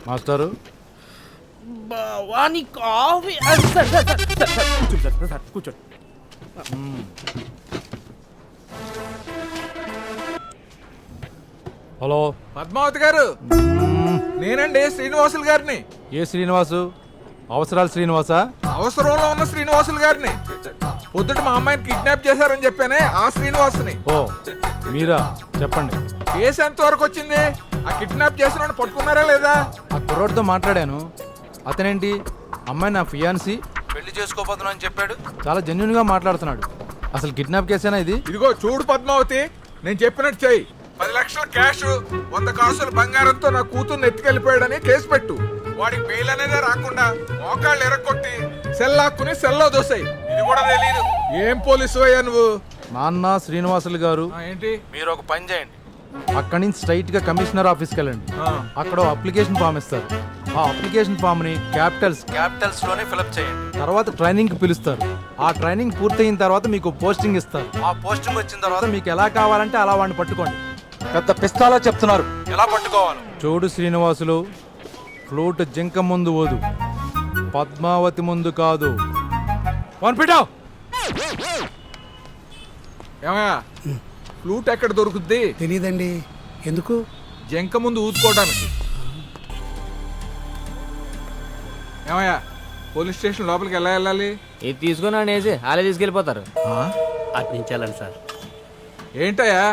మాస్టారు భవానీ కాఫీ. కూర్చోండి. హలో పద్మావతి గారు, నేనండి శ్రీనివాసులు గారిని. ఏ శ్రీనివాసు? అవసరాలు శ్రీనివాసా? అవసరంలో ఉన్న శ్రీనివాసులు గారిని. పొద్దుట మా అమ్మాయిని కిడ్నాప్ చేశారని చెప్పానే ఆ శ్రీనివాసుని. ఓ మీరా, చెప్పండి. కేసు ఎంత వరకు వచ్చింది? ఆ కిడ్నాప్ చేసిన పట్టుకున్నారా లేదా? ఆ కుర్రోడితో మాట్లాడాను. అతనేంటి అమ్మాయి నా ఫియాన్సీ, పెళ్లి చేసుకోబోతున్నా అని చెప్పాడు. చాలా జెన్యున్ గా మాట్లాడుతున్నాడు. అసలు కిడ్నాప్ కేసేనా ఇది? ఇదిగో చూడు పద్మావతి, నేను చెప్పినట్టు చెయ్యి. 10 లక్షల క్యాష్, 100 కాసుల బంగారంతో నా కూతుర్ని ఎత్తుకెళ్ళిపోయాడని కేసు పెట్టు. వాడికి బెయిల్ అనేదే రాకుండా మోకాళ్ళు ఎరక్కొట్టి సెల్లాక్కుని సెల్లో దోసాయి. ఇది కూడా తెలియదు. ఏం పోలీసు అయ్యా నువ్వు? నాన్న శ్రీనివాసులు గారు, ఏంటి? మీరు ఒక పని చేయండి. అక్కడి నుంచి స్ట్రైట్ గా కమిషనర్ ఆఫీస్కి వెళ్ళండి. అక్కడ అప్లికేషన్ ఫామ్ ఇస్తారు. ఆ అప్లికేషన్ ఫామ్ ని క్యాపిటల్స్ లోనే ఫిల్అప్ చేయండి. తర్వాత ట్రైనింగ్ కి పిలుస్తారు. ఆ ట్రైనింగ్ పూర్తయిన తర్వాత మీకు పోస్టింగ్ ఇస్తారు. ఆ పోస్టింగ్ వచ్చిన తర్వాత మీకు ఎలా కావాలంటే అలా వాడిని పట్టుకోండి. పెద్ద పిస్తాలో చెప్తున్నారు ఎలా పట్టుకోవాలి. చూడు శ్రీనివాసులు, ఫ్లూట్ జింక ముందు ఓదు, పద్మావతి ముందు కాదు. ఏమయ్యా, ఫ్లూట్ ఎక్కడ దొరుకుద్ది? తెలీదండి. ఎందుకు? జంక ముందు ఊదుకోవడానికి. ఏమయ్యా, పోలీస్ స్టేషన్ లోపలికి ఎలా వెళ్ళాలి? ఇది తీసుకుని అనేసి వాళ్ళే తీసుకెళ్ళిపోతారు. అట్నించాలండి సార్. ఏంటయ్యా,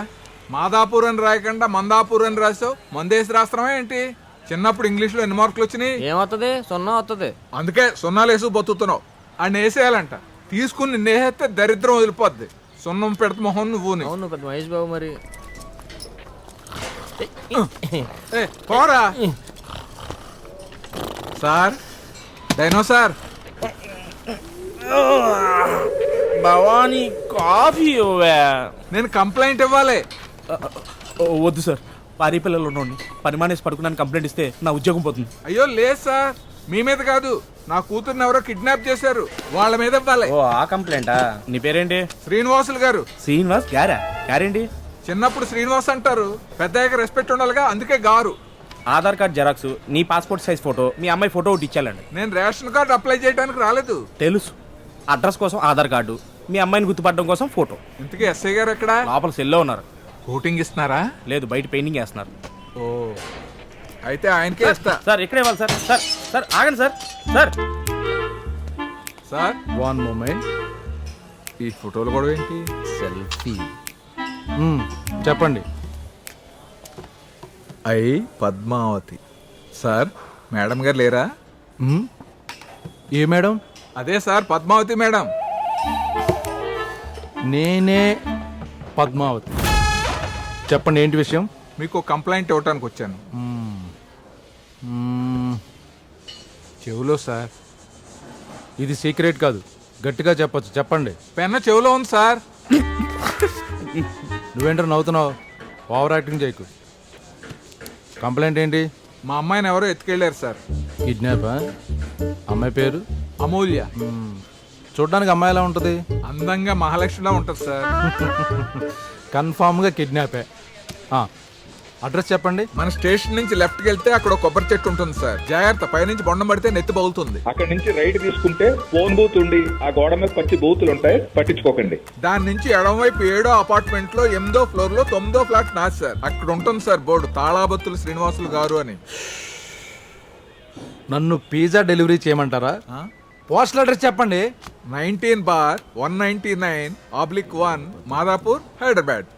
మాదాపూర్ అని రాయకుండా మందాపూర్ అని రాసావు? మందేసి రాస్తావా ఏంటి? చిన్నప్పుడు ఇంగ్లీష్ లో ఎన్ని మార్కులు వచ్చినాయి? ఏమవుతుంది? 0 వస్తుంది. అందుకే సున్నాలు వేసి బతుకుతున్నావు. ఆయన వేసేయాలంట. తీసుకుని నిన్నేస్తే దరిద్రం వదిలిపోద్ది. సున్నం పెడత మొహం నువ్వు. అవును పెద్ద మహేష్ బాబు. మరి పోరా sir. Dino sir, Bhavani coffee. నేను కంప్లైంట్ ఇవ్వాలి. వద్దు సార్, పారి పిల్లలు ఉన్నోడిని పని మానేసి పడుకున్నాను కంప్లైంట్ ఇస్తే నా ఉద్యోగం పోతుంది. అయ్యో లేదు సార్, మీ మీద కాదు, నా కూతుర్ని ఎవరో కిడ్నాప్ చేశారు, వాళ్ళ మీద ఇవ్వాలి. ఓ ఆ కంప్లైంటా? నీ పేరేంటి? శ్రీనివాసులు గారు. శ్రీనివాస్ గారేంటి? చిన్నప్పుడు శ్రీనివాస్ అంటారు, పెద్దయ్యాక రెస్పెక్ట్ ఉండాలిగా, అందుకే గారు. ఆధార్ కార్డ్ జెరాక్స్, నీ పాస్పోర్ట్ సైజ్ ఫోటో, మీ అమ్మాయి ఫోటో ఒకటి ఇచ్చాలండి. నేను రేషన్ కార్డు అప్లై చేయడానికి రాలేదు. తెలుసు, అడ్రస్ కోసం ఆధార్ కార్డు, మీ అమ్మాయిని గుర్తుపట్టడం కోసం ఫోటో. ఇంతకీ ఎస్ఐ గారు ఎక్కడ? లోపల సెల్లో ఉన్నారు. కోటింగ్ ఇస్తున్నారా? లేదు, బయట పెయింటింగ్ వేస్తున్నారు. ఓ, అయితే ఆయనకే ఇస్తా. సార్ ఇక్కడే ఇవ్వాలి సార్. సార్ సార్ ఆగండి సార్. Sir sir one moment. ఈ ఫోటోలు కూడా ఏంటి? సెల్ఫీ. చెప్పండి. పద్మావతి. సార్, మేడం గారు లేరా? ఏ మేడం? అదే సార్, పద్మావతి మేడం. నేనే పద్మావతి. చెప్పండి, ఏంటి విషయం? మీకు కంప్లైంట్ ఇవ్వటానికి వచ్చాను. చెవులో సార్. ఇది సీక్రెట్ కాదు, గట్టిగా చెప్పొచ్చు. చెప్పండి. పెన్న చెవులో ఉంది సార్. నువ్వేంటో నవ్వుతున్నావు? ఓవర్ యాక్టింగ్ చేయకు. కంప్లైంట్ ఏంటి? మా అమ్మాయిని ఎవరో ఎత్తుకెళ్ళారు సార్. కిడ్నాపా? అమ్మాయి పేరు? అమూల్య. చూడ్డానికి అమ్మాయి ఎలా ఉంటుంది? అందంగా మహాలక్ష్మిలా ఉంటుంది సార్. కన్ఫామ్గా కిడ్నాపే. అడ్రస్ చెప్పండి. మన స్టేషన్ నుంచి లెఫ్ట్కి వెళ్తే అక్కడ ఒక కొబ్బరి చెట్టు ఉంటుంది సార్. జాగ్రత్త, పైనుంచి బొండం పడితే నెత్తి బగులుతుంది. అక్కడ నుంచి రైట్ తీసుకుంటే ఫోన్ బూత్ ఉండి ఆ గోడ మీద పచ్చి బూతులు ఉంటాయి, పట్టించుకోకండి. దాని నుంచి ఎడమవైపు 7వ అపార్ట్మెంట్ లో 8వ ఫ్లోర్ లో 9వ ఫ్లాట్ నాది సార్. అక్కడ ఉంటుంది సార్ బోర్డు, తాళాబత్తులు శ్రీనివాసులు గారు అని. నన్ను పిజ్జా డెలివరీ చేయమంటారా? పోస్టల్ అడ్రస్ చెప్పండి. 19/199/1 మాదాపూర్, హైదరాబాద్.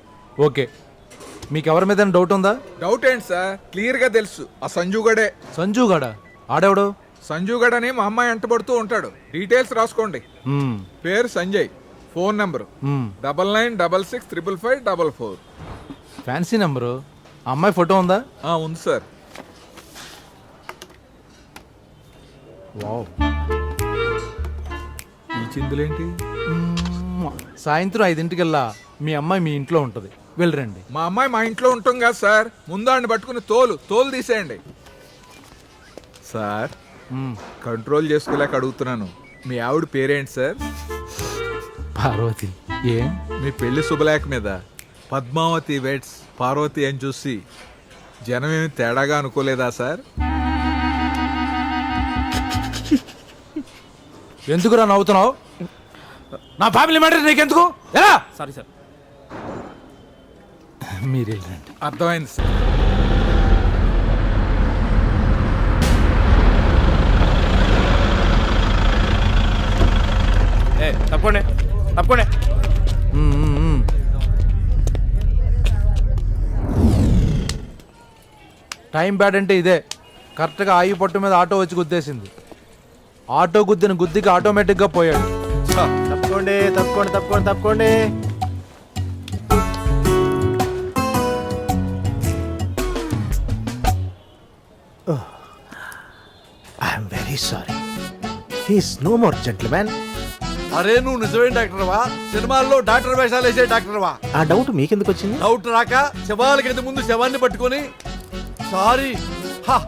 ఓకే. మీకు ఎవరి మీద డౌట్ ఉందా? డౌట్ ఏంటి సార్, క్లియర్ గా తెలుసు. ఆ సంజుగడే. సంజుగాడా? ఆడెవడు? సంజుగడ్ అని మా అమ్మాయి అంటబడుతూ ఉంటాడు. డీటెయిల్స్ రాసుకోండి. పేరు Sanjay, phone number 9966655544. Fancy number. అమ్మాయి ఫోటో ఉందా? ఉంది సార్. వావ్. ఈ చిందులేంటి? సాయంత్రం 5ంటికల్లా మీ అమ్మాయి మీ ఇంట్లో ఉంటుంది, వెళ్ళరండి. మా అమ్మాయి మా ఇంట్లో ఉంటాం కదా సార్. ముందాన్ని పట్టుకుని తోలు తీసేయండి సార్. కంట్రోల్ చేసుకోలేక అడుగుతున్నాను, మీ ఆవిడ పేరేంటి సార్? పార్వతి. ఏ మీ పెళ్లి శుభలేఖ మీద పద్మావతి వెడ్స్ పార్వతి అని చూసి జనమేమి తేడాగా అనుకోలేదా సార్? ఎందుకురా నవ్వుతున్నావు? నా ఫ్యామిలీ మ్యాటర్ నీకెందుకు? ఎలా? Sorry sir. మీరు వెళ్ళండి. అర్థమైంది సార్. తప్పకోండి తప్పకోండి. టైం బ్యాడ్ అంటే ఇదే. కరెక్ట్గా ఆయి పట్టు మీద ఆటో వచ్చి గుద్దేసింది. ఆటో గుద్దిన గుద్దికి ఆటోమేటిక్గా పోయాడు. తప్పుకోండి తప్పుకోండి తప్పుకోండి తప్పుకోండి. I'm very sorry. He's no more gentlemen. అరే నువ్వు నిజమైన డాక్టర్వా? సినిమాల్లో డాక్టర్ వేషాలు వేసే డాక్టర్వా? ఆ డౌట్ మీకెందుకు వచ్చింది? డౌట్ రాక శవాలకి ఇంత ముందు శవాన్ని పట్టుకొని సారీ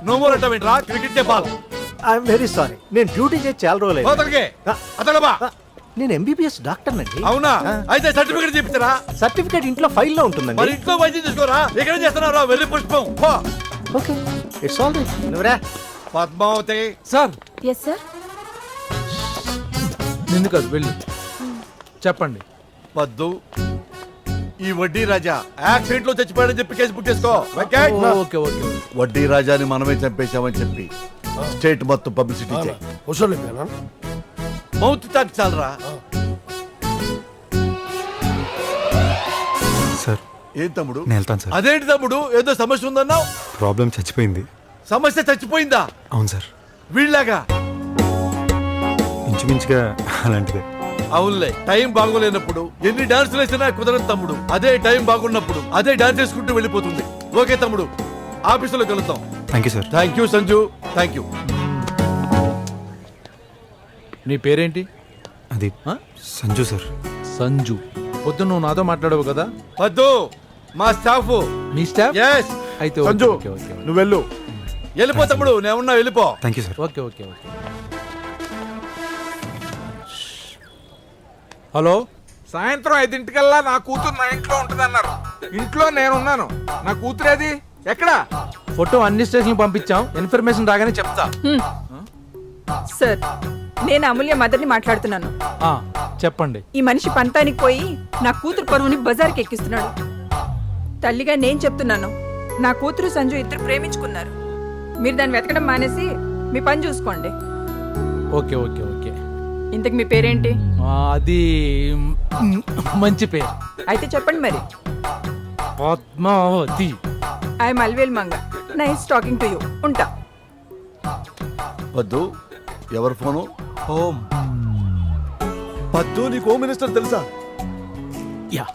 నో మోర్ అంటావేంట్రా? Cricket ball. I'm very sorry. నేను డ్యూటీ చేసి చాలా రోజులు. అతనికే అతడబా. నేను ఎంబీబీఎస్ డాక్టర్ నండి. అవునా? అయితే సర్టిఫికేట్ చూపించరా? సర్టిఫికేట్ ఇంట్లో ఫైల్లో మరి ఉంటుందండి. ఇంట్లో వైద్యం చేసుకోరా? ఇక్కడ చేస్తున్నారా? వెళ్ళి పుష్పం పో. Okay it's all right. నువ్వురా. Padmavati sir yes sir. నిన్ను కాదు, వెళ్ళి చెప్పండి. వద్దు. ఈ వడ్డీ రాజా యాక్సిడెంట్ లో చచ్చిపోయాడని చెప్పి కేసు బుక్ చేసుకో. ఓకే? Okay okay. వడ్డీ రాజాని మనమే చంపేశామని చెప్పి స్టేట్ మొత్తం పబ్లిసిటీ చేయి. మౌత్ టాక్ చాలరా. సార్ ఏం తమ్ముడు? నేను వెళ్తాను సార్. అదేంటి తమ్ముడు, ఏదో సమస్య ఉందన్నావు? ప్రాబ్లం చచ్చిపోయింది. సమస్య చచ్చిపోయిందా? అవును సార్, వీళ్ళగా. ఇంచుమించుగా అలాంటిదే. అవునులే, టైం బాగోలేనప్పుడు ఎన్ని డాన్సులు వేసినా కుదరదు తమ్ముడు. అదే టైం బాగున్నప్పుడు అదే డాన్స్ చేసుకుంటూ వెళ్ళిపోతుంది. ఓకే తమ్ముడు, ఆఫీసులో కలుద్దాం. Thank you sir. Thank you Sanju, thank you. నీ పేరేంటి? అది సంజు సార్. సంజు. పొద్దున్న నువ్వు నాతో మాట్లాడవు కదా? వద్దు, మా స్టాఫ్. మీ స్టాఫ్? ఎస్. అయితే okay, Sanju okay, okay, okay. నువ్వు వెళ్ళు. వెళ్ళిపో తమ్ముడు, నేనున్నా, వెళ్ళిపో. Thank you sir. Okay okay okay. Hello, సాయంత్రం 5 నా కూతురు నా ఇంట్లో ఉంటుందన్నారు. ఇంట్లో నేనున్నాను. నా కూతురేది? ఎక్కడా? ఫోటో అన్ని స్టేషన్లు పంపించాం. ఇన్ఫర్మేషన్ రాగానే చెప్తా. సార్, నేను అమూల్య మదర్ని మాట్లాడుతున్నాను. ఆ, చెప్పండి. ఈ మనిషి పంతానికి పోయి నా కూతురు పరువుని బజార్కి ఎక్కిస్తున్నాడు. తల్లిగా నేను చెప్తున్నాను, నా కూతురు సంజు ఇద్దరు ప్రేమించుకున్నారు. మీరు దాన్ని వెతకడం మానేసి మీ పని చూసుకోండి. Okay okay okay. ఇంతకు మీ పేరేంటి? అది మంచి పేరు. అయితే చెప్పండి మరి. Padmavati. I'm Alvel Manga. Nice talking to you. ఉంటా. వద్దు. ఎవరు ఫోను? హోమ్. పద్దు, నీకు హోమ్ మినిస్టర్ తెలుసా? యా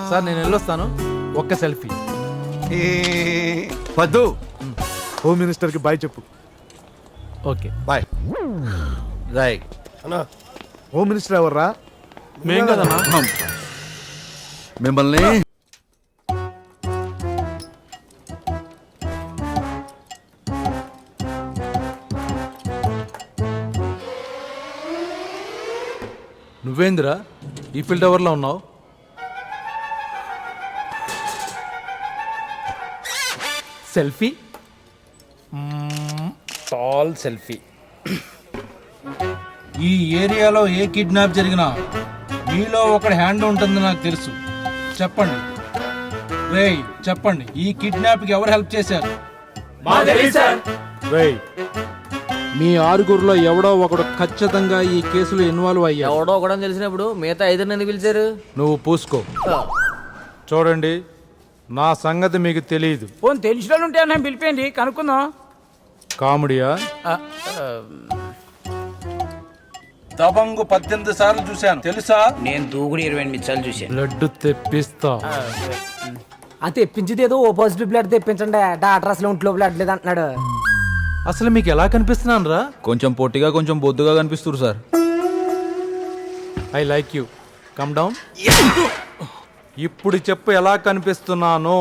సార్, నేను వెళ్ళొస్తాను. ఒక్క సెల్ఫీ. పద్దు, హోమ్ మినిస్టర్ కి బాయ్ చెప్పు. Okay bye. Right. Home minister ఎవర్రా? మేం కదన్నా. మిమ్మల్ని నువ్వేందిరా ఈఫిల్ టవర్ లో ఉన్నావు? సెల్ఫీ. Tall selfie. ఈ ఏరియాలో ఏ కిడ్నాప్ జరిగినా మీలో ఒకటి హ్యాండ్ ఉంటుంది నాకు తెలుసు. చెప్పండి రేయ్, చెప్పండి, ఈ కిడ్నాప్ కి ఎవరు హెల్ప్ చేశారు? రేయ్, మీ ఆరుగురులో ఎవడో ఒకడు ఖచ్చితంగా ఈ కేసులో ఇన్వాల్వ్ అయ్యాడు. ఎవడో ఒకడని తెలిసినప్పుడు మిగతా 5 ఎందుకు పిలిచారు? నువ్వు పూసుకో. చూడండి, నా సంగతి మీకు తెలియదు. తెలిసిన ఉంటే నేను పిలిపోయింది కనుక్కుందాం. కామెడీయా? దబంగు 18 సార్లు చూశాను తెలుసా? నేను దూకుడు 28 సార్లు చూశాను. బ్లడ్ తెప్పిస్తా. ఆ తెప్పించేది ఏదో ఓ పాజిటివ్ బ్లడ్ తెప్పించండి. డాక్టర్ అసలు ఒంట్లో బ్లడ్ లేదు అంటున్నాడు. అసలు మీకు ఎలా కనిపిస్తున్నాను రా? కొంచెం పొట్టిగా కొంచెం బొద్దుగా కనిపిస్తారు sir. I like you. Come down. ఇప్పుడు చెప్పు ఎలా కనిపిస్తున్నాను?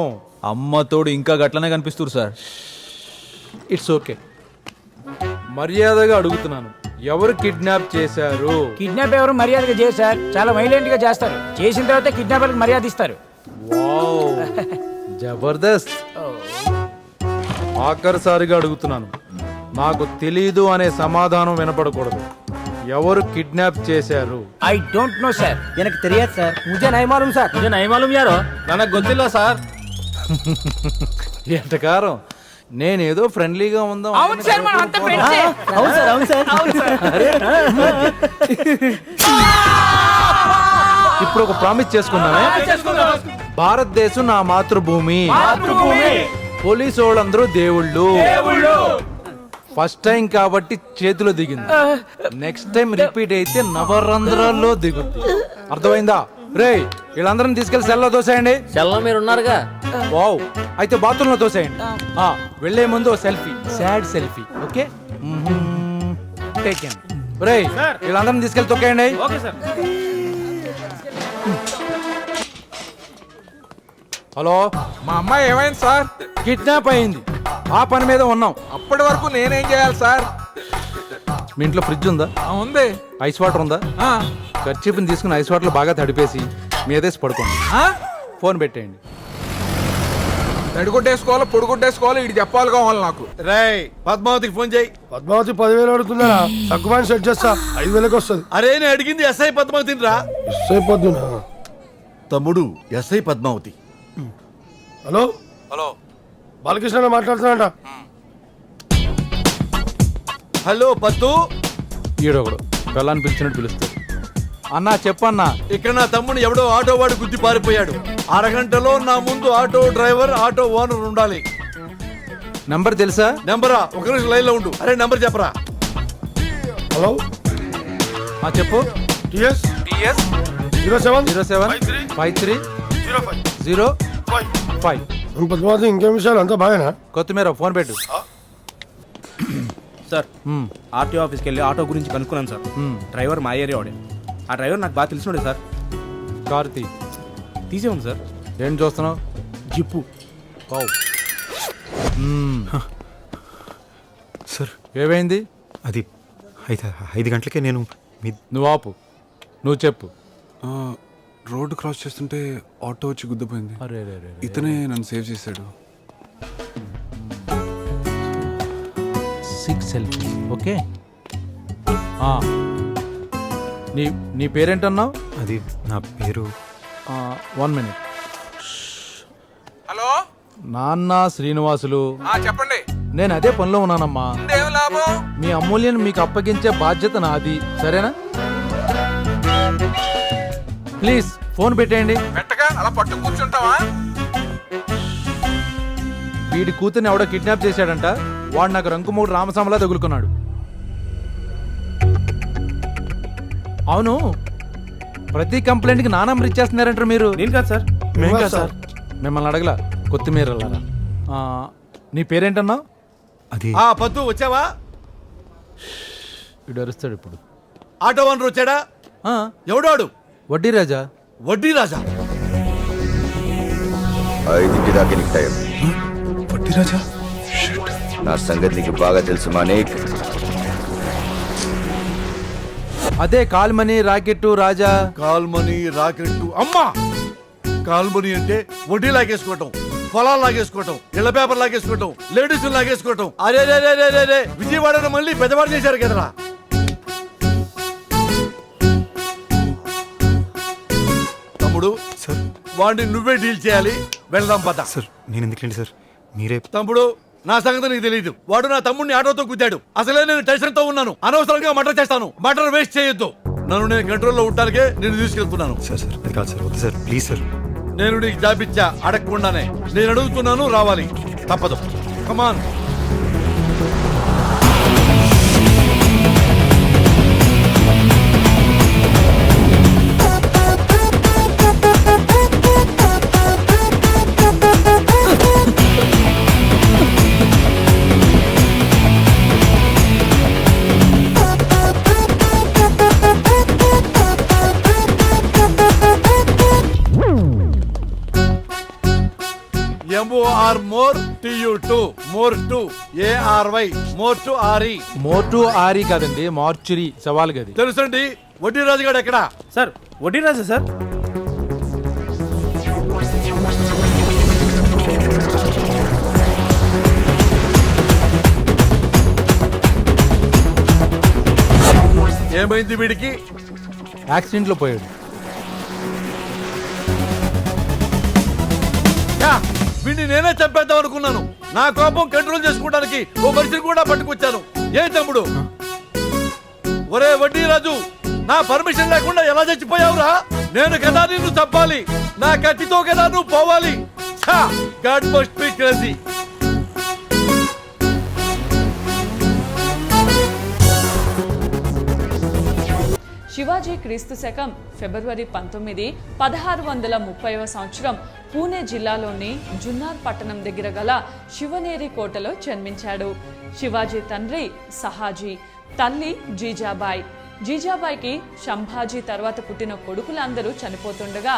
అమ్మతోడు ఇంకా గట్లనే కనిపిస్తారు సార్. It's okay. మర్యాదగా అడుగుతున్నాను, ఎవరు కిడ్నాప్ చేశారు? కిడ్నాప్ ఎవరు మర్యాదగా చేశారు? చాలా వైలెంట్ గా చేస్తారు. చేసిన తర్వాత కిడ్నాపర్కి మర్యాద ఇస్తారు. వావ్, జబర్దస్త్. ఆఖరిసారిగా అడుగుతున్నాను, నాకు తెలీదు అనే సమాధానం వినపడకూడదు. ఎవరు కిడ్నాప్ చేశారు? I don't know sir. వెనక్కి తెలియదు సార్. ముజే నై మాలూమ్ సార్. ముజే నై మాలూమ్ యారో. ನನಗೆ ಗೊತ್ತಿಲ್ಲ సార్. ఎంతకారం నేనేదో ఫ్రెండ్లీగా ఉందాం అవును సార్, మనం అంతా ఫ్రెండ్సే. అవును సార్, అవును సార్. ఇప్పుడు ఒక ప్రామిస్ చేసుకుందామే. భారతదేశం నా మాతృభూమి. పోలీసు వాళ్ళందరూ దేవుళ్ళు. ఫస్ట్ టైం కాబట్టి చేతిలో దిగింది. నెక్స్ట్ టైం రిపీట్ అయితే నవరంధ్రాల్లో దిగుద్ది. అర్థమైందా? రే వీళ్ళందరిని తీసుకెళ్లి సెల్లో తోసేయండి. సెల్లో మీరు ఉన్నారుగా. వావ్, అయితే బాత్రూమ్ లో తోసేయండి. వెళ్లే ముందు selfie, sad selfie. Okay, taken. రే వీళ్ళందరిని తీసుకెళ్లి తొక్కేయండి. Okay sir. హలో, మా అమ్మాయి ఏమైంది సార్? కిడ్నాప్ అయింది. ఆ పని మీద ఉన్నాం. అప్పటి వరకు నేనేం చేయాలి సార్? మీ ఇంట్లో ఫ్రిడ్జ్ ఉందా? ఉంది. ఐస్ వాటర్ ఉందా? ఖర్చీపుని తీసుకుని ఐస్ వాటర్ బాగా తడిపేసి మీదేసి పడుకోండి. ఫోన్ పెట్టేయండి. తడిగుడ్డేసుకోవాలో పొడిగుడ్డేసుకోవాలో ఇది చెప్పాలి కావాలి నాకు. రేయ్ పద్మావతికి ఫోన్ చేయి. పద్మావతి 10,000 అడుగుతుందా? తక్కువ సెట్ చేస్తా, 5,000కి వస్తుంది. అరే నేను అడిగింది ఎస్ఐ పద్మావతిని రా. అయిపోతున్నా. తమ్ముడు SI Padmavati. Hello hello, Balakrishna మాట్లాడుతున్నాడ. హలో పద్దు. ఈడొకడు పిల్లని పిలిచినట్టు పిలుస్తాడు. అన్నా చెప్పన్నా. ఇక్కడ నా తమ్ముడు ఎవడో ఆటో వాడు గుద్ది పారిపోయాడు. అరగంటలో నా ముందు ఆటో డ్రైవర్ ఆటో ఓనర్ ఉండాలి. నంబర్ తెలుసా? నెంబరా? ఒక నిమిషం లైన్ లో ఉండు. అరే నెంబర్ చెప్పరా. హలో చెప్పు. TS TS 07530505. పద్మావతి ఇంకేం విషయాలు అంతా బాగానా? కొత్తిమీర ఫోన్ పెట్టు. సార్ ఆర్టీఓ ఆఫీస్కి వెళ్ళి ఆటో గురించి కనుక్కున్నాను సార్. డ్రైవర్ మా ఏరియా వాడే. ఆ డ్రైవర్ నాకు బాగా తెలిసినోడే సార్. కార్తీ తీసే ఉంది సార్. ఏం చూస్తున్నావు? జిప్పు. సార్ ఏమైంది? అది 5 గంటలకే నేను నువ్వు ఆపు, నువ్వు చెప్పు. రోడ్డు క్రాస్ చేస్తుంటే ఆటో వచ్చి గుద్దిపోయింది. అరే ఇతనే నన్ను సేవ్ చేశాడు. 6 సెల్ఫీ. ఓకే, నీ పేరేంటన్నావు? అది నా పేరు. 1 మినిట్. హలో నాన్న శ్రీనివాసులు. చెప్పండి. నేను అదే పనిలో ఉన్నానమ్మా. ఏం లాభం? మీ అమూల్యను మీకు అప్పగించే బాధ్యత నాది, సరేనా? ప్లీజ్ ఫోన్ పెట్టేయండి. పెట్టగా అలా పట్టు కూర్చుంటావా? వీడి కూతుర్ని ఎవడో కిడ్నాప్ చేశాడంట. వాడు నాకు రంకుమూడు రామస్వామిలా తగులుకున్నాడు. అవును, ప్రతి కంప్లైంట్కి నా నంబర్ ఇచ్చేస్తున్నారంటారు మీరు. నేను కాదు సార్. మేము కాదు సార్. మిమ్మల్ని అడగలా, కొత్తిమీర. నీ పేరేంటన్నావు? అది పద్దు వచ్చావా? వీడు అరుస్తాడు ఇప్పుడు. ఆటో ఓనర్ వచ్చాడా? ఎవడాడు? వడ్డీ రాజా. వడ్డీ రాజా? 5 దాకా నీకు టైం. వడ్డీ రాజా? నా సంగతి నీకు బాగా తెలుసు మానిక్. అదే call money, racket, Raja. Call money, racket. అమ్మా, కాల్మనీ అంటే వడ్డీ లాగేసుకోవటం, పొలాలు లాగేసుకోవటం, ఇళ్ల పేపర్ లాగేసుకోవటం, లేడీస్ లాగేసుకోవటం. అరే రే విజయవాడను మళ్ళీ పెద్దవాడు చేశారు కదరా. తమ్ముడు సార్ వాడిని నువ్వే డీల్ చేయాలి. వెళ్దాం పద. సార్ నేను ఎందుకండి సార్, మీరే. తమ్ముడు నా సంగతి నీకు తెలియదు. వాడు నా తమ్ముడిని ఆటోతో గుద్దాడు. అసలే నేను టెన్షన్ తో ఉన్నాను. అనవసరంగా మర్డర్ చేస్తాను. మర్డర్ వేస్ట్ చేయొద్దు. నన్ను నేను కంట్రోల్లో ఉండటానికే నేను తీసుకెళ్తున్నాను. సార్ అది కాదు సార్, వద్దు సార్, ప్లీజ్ సార్. నేను నీకు జాబిచ్చా అడగకుండానే. నేను అడుగుతున్నాను, రావాలి, తప్పదు. కమాన్. MOR more TU2 more 2 ARY more to RE. More to ఆరి కాదండి, మార్చురీ, సవాల్ గది. తెలుసండి. వడ్డీ రాజు గారు ఎక్కడ? సార్ వడ్డీ రాజా సార్. ఏమైంది వీడికి? యాక్సిడెంట్లో పోయాడు. యా, వీడిని నేనే చంపేద్దాం అనుకున్నాను. నా కోపం కంట్రోల్ చేసుకోవడానికి ఓ మనిషిని కూడా పట్టుకొచ్చాను. ఏ తమ్ముడు? ఒరే వడ్డీ రాజు, నా పర్మిషన్ లేకుండా ఎలా చచ్చిపోయావురా? నేను కదా నిన్ను చంపాలి, నా కత్తితో కదా నువ్వు పోవాలి. God must be crazy. Shivaji క్రీస్తు శకం ఫిబ్రవరి 19, 1630వ సంవత్సరం పూణే జిల్లాలోని జున్నార్ పట్టణం దగ్గర గల శివనేరి కోటలో జన్మించాడు. శివాజీ తండ్రి సహాజీ, తల్లి జీజాబాయి. జీజాబాయికి సంభాజీ తర్వాత పుట్టిన కొడుకులందరూ చనిపోతుండగా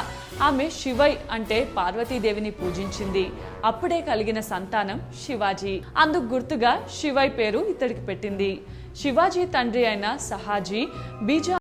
ఆమె శివై అంటే పార్వతీదేవిని పూజించింది. అప్పుడే కలిగిన సంతానం శివాజీ. అందుకు గుర్తుగా శివై పేరు ఇతడికి పెట్టింది. శివాజీ తండ్రి అయిన సహాజీ బీజా